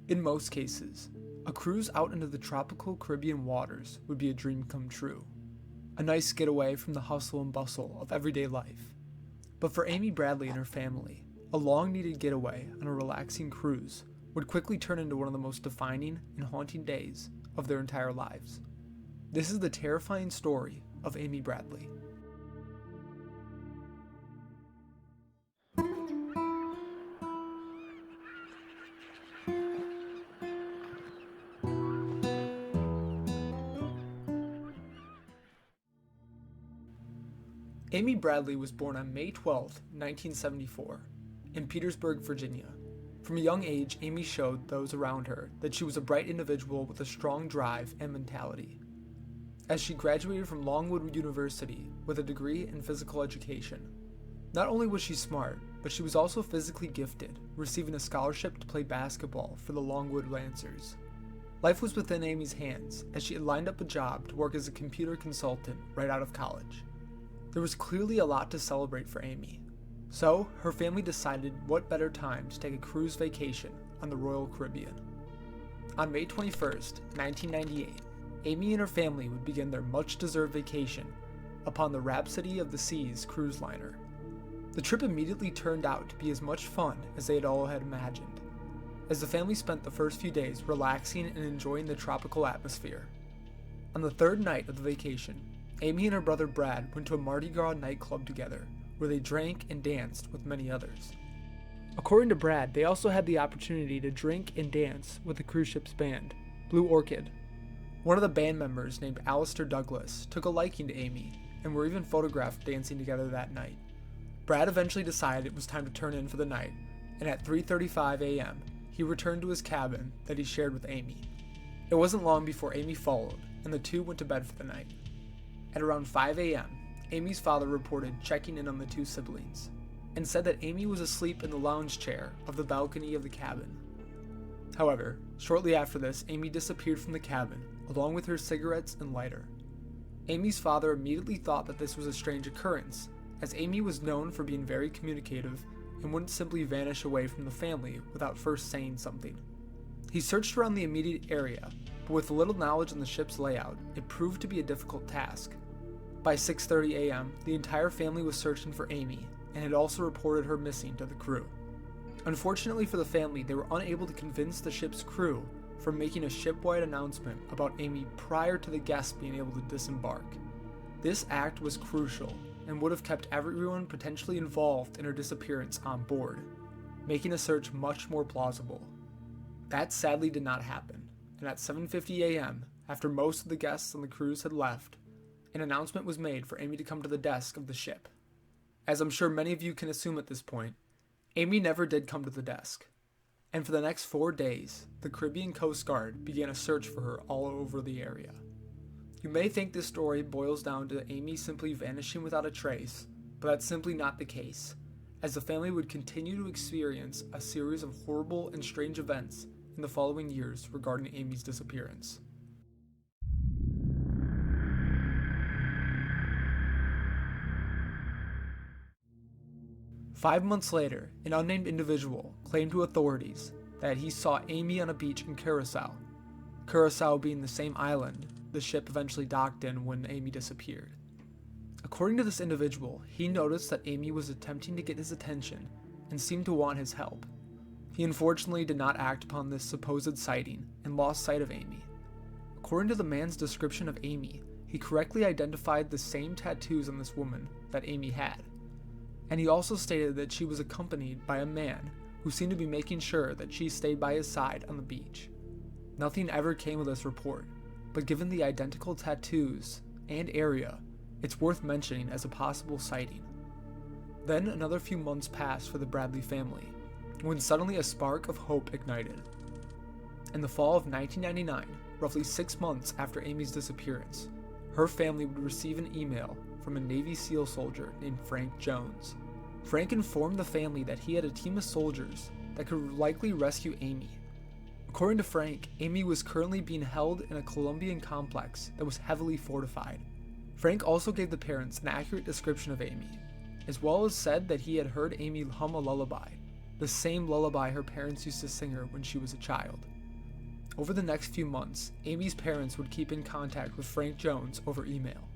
In most cases, a cruise out into the tropical Caribbean waters would be a dream come true. A nice getaway from the hustle and bustle of everyday life. But for Amy Bradley and her family, a long-needed getaway on a relaxing cruise would quickly turn into one of the most defining and haunting days of their entire lives. This is the terrifying story of Amy Bradley. Amy Bradley was born on May 12, 1974, in Petersburg, Virginia. From a young age, Amy showed those around her that she was a bright individual with a strong drive and mentality. As she graduated from Longwood University with a degree in physical education, not only was she smart, but she was also physically gifted, receiving a scholarship to play basketball for the Longwood Lancers. Life was within Amy's hands as she had lined up a job to work as a computer consultant right out of college. There was clearly a lot to celebrate for Amy, so her family decided what better time to take a cruise vacation on the Royal Caribbean. On May 21st, 1998, Amy and her family would begin their much-deserved vacation upon the Rhapsody of the Seas cruise liner. The trip immediately turned out to be as much fun as they had imagined, as the family spent the first few days relaxing and enjoying the tropical atmosphere. On the third night of the vacation, Amy and her brother Brad went to a Mardi Gras nightclub together, where they drank and danced with many others. According to Brad, they also had the opportunity to drink and dance with the cruise ship's band, Blue Orchid. One of the band members, named Alistair Douglas, took a liking to Amy, and were even photographed dancing together that night. Brad eventually decided it was time to turn in for the night, and at 3:35 a.m., he returned to his cabin that he shared with Amy. It wasn't long before Amy followed, and the two went to bed for the night. At around 5 a.m., Amy's father reported checking in on the two siblings, and said that Amy was asleep in the lounge chair of the balcony of the cabin. However, shortly after this, Amy disappeared from the cabin, along with her cigarettes and lighter. Amy's father immediately thought that this was a strange occurrence, as Amy was known for being very communicative and wouldn't simply vanish away from the family without first saying something. He searched around the immediate area, but with little knowledge on the ship's layout, it proved to be a difficult task. By 6:30 a.m., the entire family was searching for Amy, and had also reported her missing to the crew. Unfortunately for the family, they were unable to convince the ship's crew from making a shipwide announcement about Amy prior to the guests being able to disembark. This act was crucial, and would have kept everyone potentially involved in her disappearance on board, making a search much more plausible. That sadly did not happen, and at 7:50 a.m., after most of the guests on the cruise had left, an announcement was made for Amy to come to the desk of the ship. As I'm sure many of you can assume at this point, Amy never did come to the desk, and for the next 4 days, the Caribbean Coast Guard began a search for her all over the area. You may think this story boils down to Amy simply vanishing without a trace, but that's simply not the case, as the family would continue to experience a series of horrible and strange events in the following years regarding Amy's disappearance. Five months later, an unnamed individual claimed to authorities that he saw Amy on a beach in Curacao, Curacao being the same island the ship eventually docked in when Amy disappeared. According to this individual, he noticed that Amy was attempting to get his attention and seemed to want his help. He unfortunately did not act upon this supposed sighting and lost sight of Amy. According to the man's description of Amy, he correctly identified the same tattoos on this woman that Amy had. And he also stated that she was accompanied by a man who seemed to be making sure that she stayed by his side on the beach. Nothing ever came of this report, but given the identical tattoos and area, it's worth mentioning as a possible sighting. Then another few months passed for the Bradley family, when suddenly a spark of hope ignited. In the fall of 1999, roughly 6 months after Amy's disappearance, her family would receive an email from a Navy SEAL soldier named Frank Jones. Frank informed the family that he had a team of soldiers that could likely rescue Amy. According to Frank, Amy was currently being held in a Colombian complex that was heavily fortified. Frank also gave the parents an accurate description of Amy, as well as said that he had heard Amy hum a lullaby, the same lullaby her parents used to sing her when she was a child. Over the next few months, Amy's parents would keep in contact with Frank Jones over email.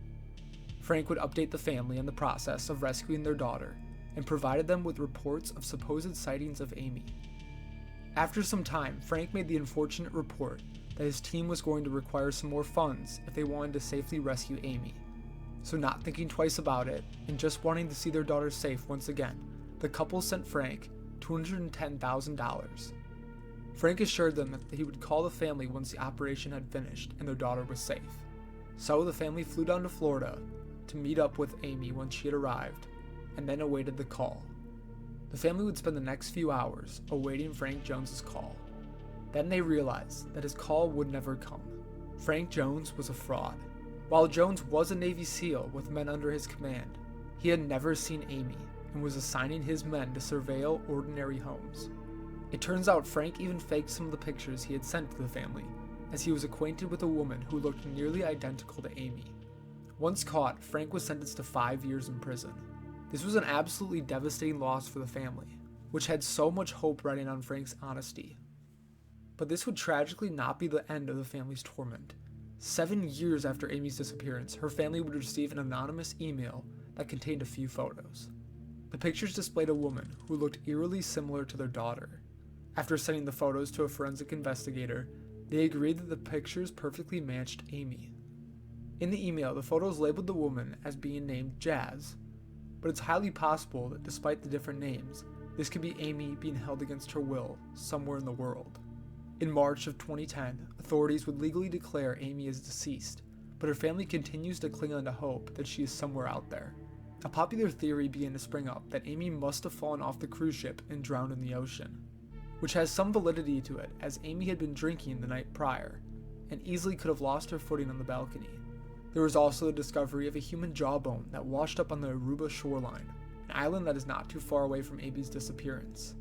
Frank would update the family on the process of rescuing their daughter and provided them with reports of supposed sightings of Amy. After some time, Frank made the unfortunate report that his team was going to require some more funds if they wanted to safely rescue Amy. So not thinking twice about it, and just wanting to see their daughter safe once again, the couple sent Frank $210,000. Frank assured them that he would call the family once the operation had finished and their daughter was safe. So the family flew down to Florida to meet up with Amy once she had arrived, and then awaited the call. The family would spend the next few hours awaiting Frank Jones's call. Then they realized that his call would never come. Frank Jones was a fraud. While Jones was a Navy SEAL with men under his command, he had never seen Amy and was assigning his men to surveil ordinary homes. It turns out Frank even faked some of the pictures he had sent to the family, as he was acquainted with a woman who looked nearly identical to Amy. Once caught, Frank was sentenced to 5 years in prison. This was an absolutely devastating loss for the family, which had so much hope riding on Frank's honesty. But this would tragically not be the end of the family's torment. 7 years after Amy's disappearance, her family would receive an anonymous email that contained a few photos. The pictures displayed a woman who looked eerily similar to their daughter. After sending the photos to a forensic investigator, they agreed that the pictures perfectly matched Amy. In the email, the photos labeled the woman as being named Jazz, but it's highly possible that despite the different names, this could be Amy being held against her will somewhere in the world. In March of 2010, authorities would legally declare Amy as deceased, but her family continues to cling on to hope that she is somewhere out there. A popular theory began to spring up that Amy must have fallen off the cruise ship and drowned in the ocean, which has some validity to it, as Amy had been drinking the night prior and easily could have lost her footing on the balcony. There was also the discovery of a human jawbone that washed up on the Aruba shoreline, an island that is not too far away from Amy's disappearance.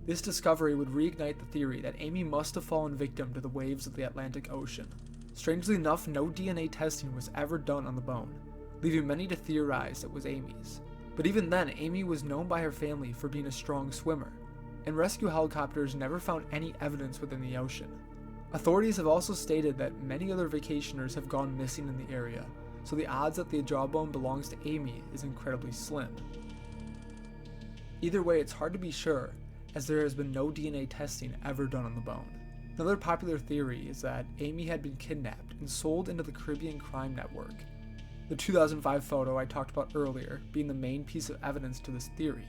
This discovery would reignite the theory that Amy must have fallen victim to the waves of the Atlantic Ocean. Strangely enough, no DNA testing was ever done on the bone, leaving many to theorize it was Amy's. But even then, Amy was known by her family for being a strong swimmer, and rescue helicopters never found any evidence within the ocean. Authorities have also stated that many other vacationers have gone missing in the area, so the odds that the jawbone belongs to Amy is incredibly slim. Either way, it's hard to be sure, as there has been no DNA testing ever done on the bone. Another popular theory is that Amy had been kidnapped and sold into the Caribbean crime network. The 2005 photo I talked about earlier being the main piece of evidence to this theory,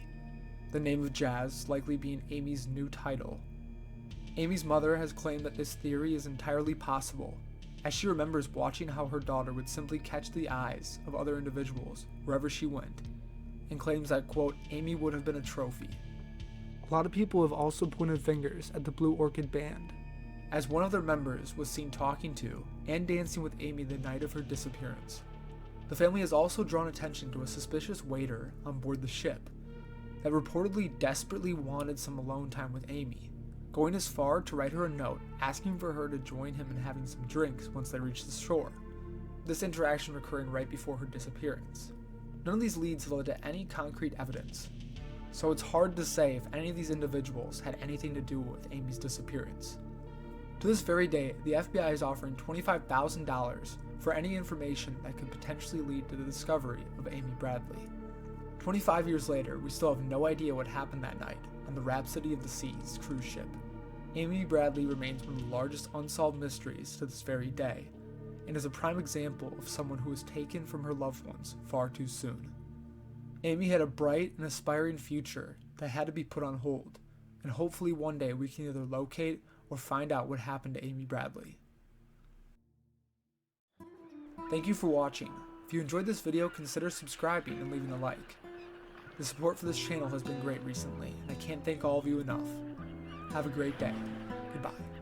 the name of Jazz likely being Amy's new title. Amy's mother has claimed that this theory is entirely possible, as she remembers watching how her daughter would simply catch the eyes of other individuals wherever she went, and claims that, quote, Amy would have been a trophy. A lot of people have also pointed fingers at the Blue Orchid Band, as one of their members was seen talking to and dancing with Amy the night of her disappearance. The family has also drawn attention to a suspicious waiter on board the ship that reportedly desperately wanted some alone time with Amy, going as far to write her a note asking for her to join him in having some drinks once they reached the shore, this interaction occurring right before her disappearance. None of these leads have led to any concrete evidence, so it's hard to say if any of these individuals had anything to do with Amy's disappearance. To this very day, the FBI is offering $25,000 for any information that could potentially lead to the discovery of Amy Bradley. 25 years later, we still have no idea what happened that night on the Rhapsody of the Seas cruise ship. Amy Bradley remains one of the largest unsolved mysteries to this very day, and is a prime example of someone who was taken from her loved ones far too soon. Amy had a bright and aspiring future that had to be put on hold, and hopefully one day we can either locate or find out what happened to Amy Bradley. Thank you for watching. If you enjoyed this video, consider subscribing and leaving a like. The support for this channel has been great recently, and I can't thank all of you enough. Have a great day. Goodbye.